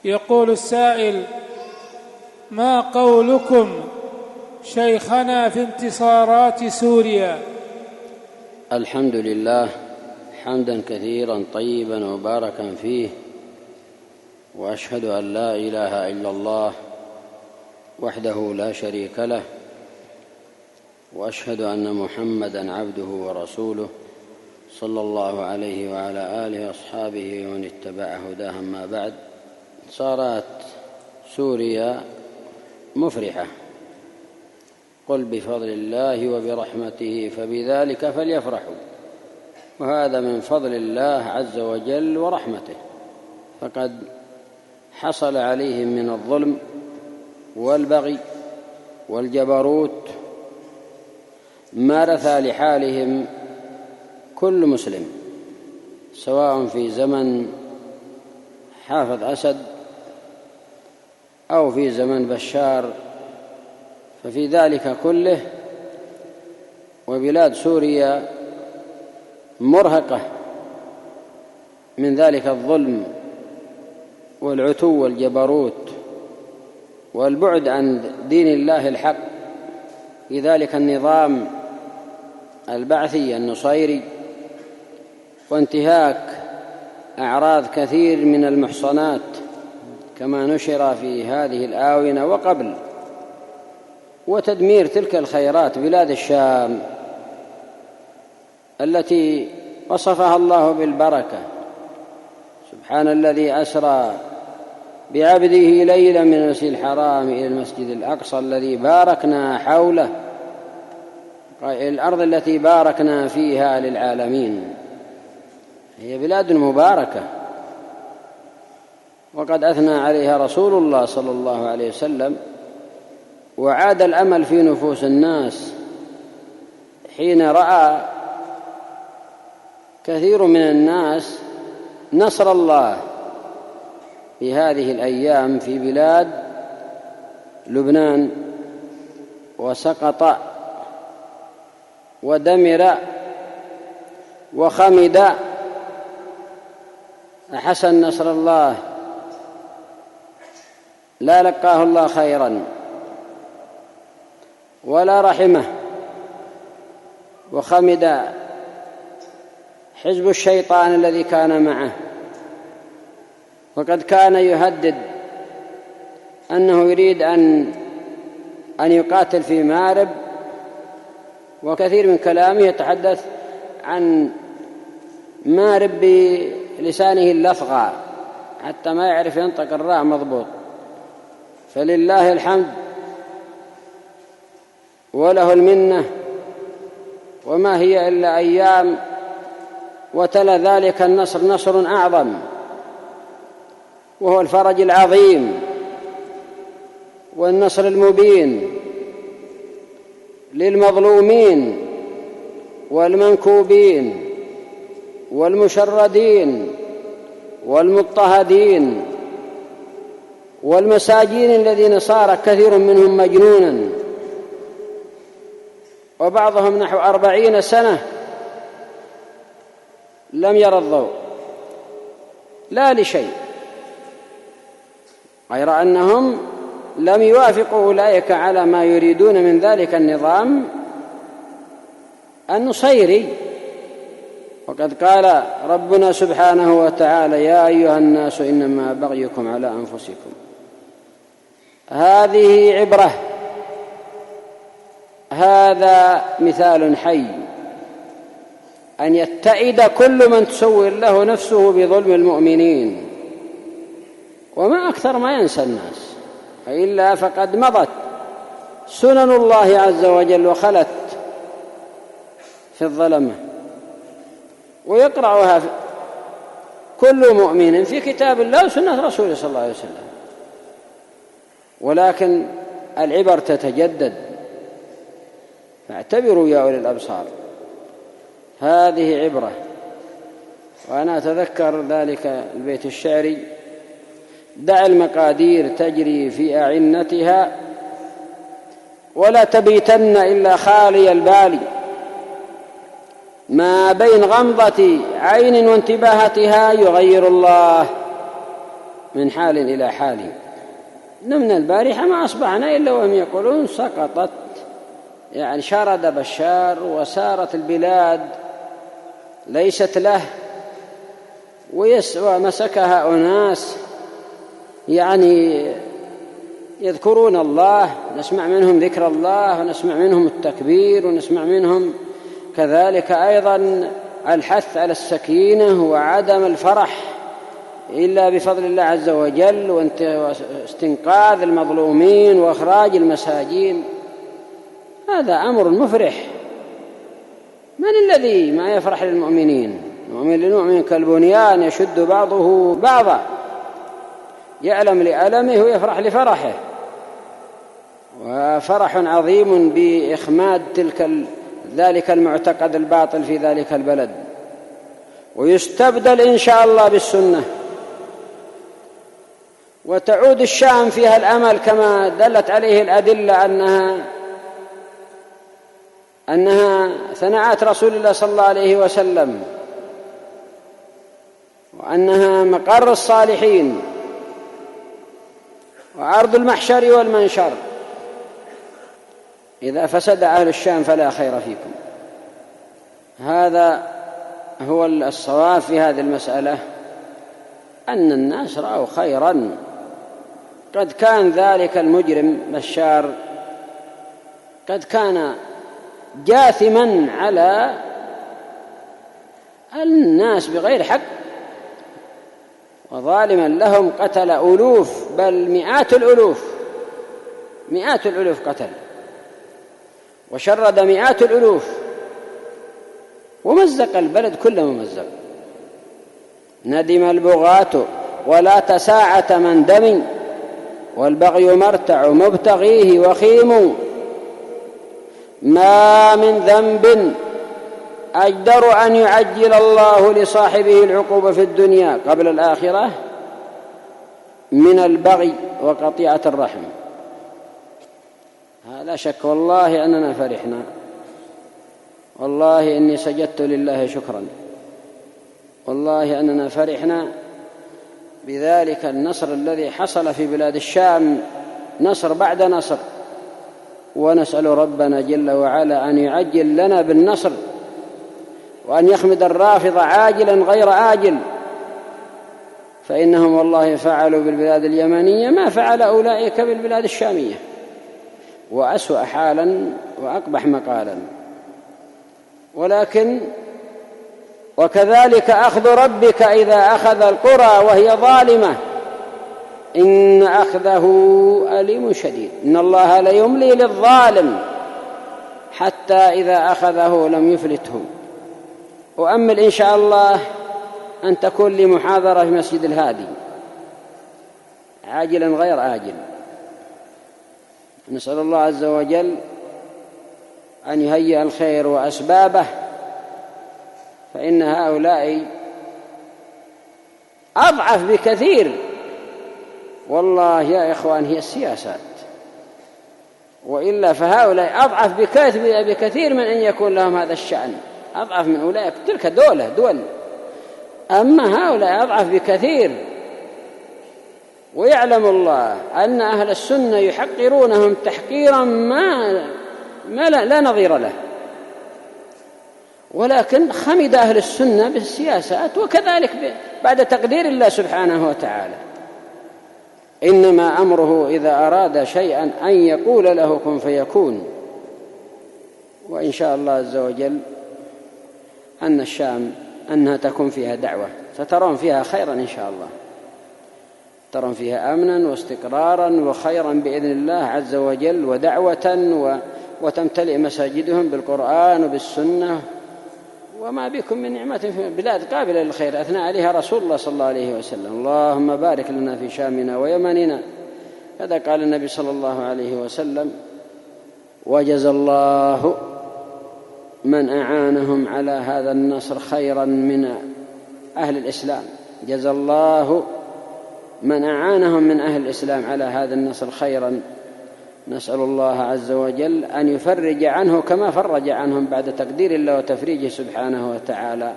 يقول السائل: ما قولكم شيخنا في انتصارات سوريا؟ الحمد لله حمدا كثيرا طيبا مباركا فيه، وأشهد أن لا إله إلا الله وحده لا شريك له، وأشهد أن محمدا عبده ورسوله صلى الله عليه وعلى آله وأصحابه ومن اتبع هداه. أما بعد، صارت سوريا مفرحة. قل بفضل الله وبرحمته فبذلك فليفرحوا، وهذا من فضل الله عز وجل ورحمته، فقد حصل عليهم من الظلم والبغي والجبروت ما رثى لحالهم كل مسلم، سواء في زمن حافظ أسد أو في زمن بشار. ففي ذلك كله وبلاد سوريا مرهقة من ذلك الظلم والعتو والجبروت والبعد عن دين الله الحق في ذلك النظام البعثي النصيري، وانتهاك أعراض كثير من المحصنات كما نشر في هذه الآونة وقبل، وتدمير تلك الخيرات. بلاد الشام التي وصفها الله بالبركة، سبحان الذي أسرى بعبده ليلا من المسجد الحرام إلى المسجد الأقصى الذي باركنا حوله، الأرض التي باركنا فيها للعالمين. هي بلاد مباركة، وقد أثنى عليها رسول الله صلى الله عليه وسلم، وعاد الأمل في نفوس الناس حين رأى كثير من الناس نصر الله في هذه الأيام في بلاد لبنان، وسقط ودمر وخمد. أحسن نصر الله لا لقاه الله خيرا ولا رحمه، وخمد حزب الشيطان الذي كان معه، وقد كان يهدد أنه يريد أن يقاتل في مارب، وكثير من كلامه يتحدث عن مارب بلسانه اللفظى حتى ما يعرف ينطق الراء مضبوط. فلله الحمد وله المنة، وما هي إلا أيام وتلا ذلك النصر نصر أعظم، وهو الفرج العظيم والنصر المبين للمظلومين والمنكوبين والمشردين والمضطهدين والمساجين الذين صار كثير منهم مجنونا، وبعضهم نحو 40 سنة لم يرى الضوء لا لشيء، غير أنهم لم يوافقوا أولئك على ما يريدون من ذلك النظام النصيري. وقد قال ربنا سبحانه وتعالى: يا أيها الناس إنما بغيكم على أنفسكم. هذه عبرة، هذا مثال حي أن يتئد كل من تسول له نفسه بظلم المؤمنين، وما أكثر ما ينسى الناس، إلا فقد مضت سنن الله عز وجل وخلت في الظلمة، ويقرأها كل مؤمن في كتاب الله وسنة رسوله صلى الله عليه وسلم. ولكن العبر تتجدد، فاعتبروا يا أولي الأبصار، هذه عبرة. وأنا أتذكر ذلك البيت الشعري: دع المقادير تجري في أعنتها ولا تبيتن إلا خالي البال، ما بين غمضة عين وانتباهتها يغير الله من حال إلى حال. نمنا البارحة ما أصبحنا إلا وهم يقولون سقطت، يعني شرد بشار وسارت البلاد ليست له، ومسكها أناس يعني يذكرون الله، نسمع منهم ذكر الله ونسمع منهم التكبير ونسمع منهم كذلك أيضا الحث على السكينة وعدم الفرح إلا بفضل الله عز وجل، واستنقاذ المظلومين وإخراج المساجين. هذا أمر مفرح. من الذي ما يفرح للمؤمنين؟ المؤمن للمؤمن كالبنيان يشد بعضه بعضا، يألم لألمه ويفرح لفرحه. وفرح عظيم بإخماد ذلك المعتقد الباطل في ذلك البلد، ويستبدل إن شاء الله بالسنة، وتعود الشام فيها الأمل كما دلت عليه الأدلة أنها ثناءات رسول الله صلى الله عليه وسلم، وأنها مقر الصالحين وعرض المحشر والمنشر. إذا فسد أهل الشام فلا خير فيكم. هذا هو الصواب في هذه المسألة، أن الناس رأوا خيرا. قد كان ذلك المجرم بشار قد كان جاثما على الناس بغير حق وظالما لهم، قتل ألوف بل مئات الألوف قتل، وشرد مئات الألوف، ومزق البلد كله ممزق. ندم البغاة ولا تساعة من دم، والبغي مرتع مبتغيه وخيم. ما من ذنب أجدر أن يعجل الله لصاحبه العقوبة في الدنيا قبل الآخرة من البغي وقطيعة الرحم. لا شك والله أننا فرحنا، والله إني سجدت لله شكرا، والله أننا فرحنا بذلك النصر الذي حصل في بلاد الشام، نصر بعد نصر. ونسأل ربنا جل وعلا أن يعجل لنا بالنصر، وأن يخمد الرافضة عاجلا غير آجل، فإنهم والله فعلوا بالبلاد اليمنية ما فعل أولئك بالبلاد الشامية، وأسوأ حالا وأقبح مقالا. ولكن وكذلك أخذ ربك إذا أخذ القرى وهي ظالمة إن أخذه أليم شديد. إن الله ليملي للظالم حتى إذا أخذه لم يفلته. وأمل إن شاء الله أن تكون لي محاضرة في مسجد الهادي عاجلا غير آجل. نسأل الله عز وجل أن يهيئ الخير وأسبابه، فإن هؤلاء أضعف بكثير، والله يا إخوان هي السياسات، وإلا فهؤلاء أضعف بكثير من أن يكون لهم هذا الشأن، أضعف من أولئك تلك دول، أما هؤلاء أضعف بكثير. ويعلم الله أن أهل السنة يحقرونهم تحقيرا ما لا نظير له، ولكن خمد أهل السنة بالسياسات، وكذلك بعد تقدير الله سبحانه وتعالى. إنما أمره إذا أراد شيئا أن يقول له كن فيكون. وإن شاء الله عز وجل أن الشام أنها تكون فيها دعوة، سترون فيها خيرا إن شاء الله، ترون فيها أمنا واستقرارا وخيرا بإذن الله عز وجل، ودعوة، وتمتلئ مساجدهم بالقرآن وبالسنة، وما بكم من نعمة في بلاد قابلة للخير أثنى عليها رسول الله صلى الله عليه وسلم. اللهم بارك لنا في شامنا ويمننا. هذا قال النبي صلى الله عليه وسلم: وجزى الله من أعانهم على هذا النصر خيرا من أهل الإسلام. جزى الله من أعانهم من أهل الإسلام على هذا النصر خيرا. نسأل الله عز وجل أن يفرج عنه كما فرج عنهم بعد تقدير الله وتفريجه سبحانه وتعالى.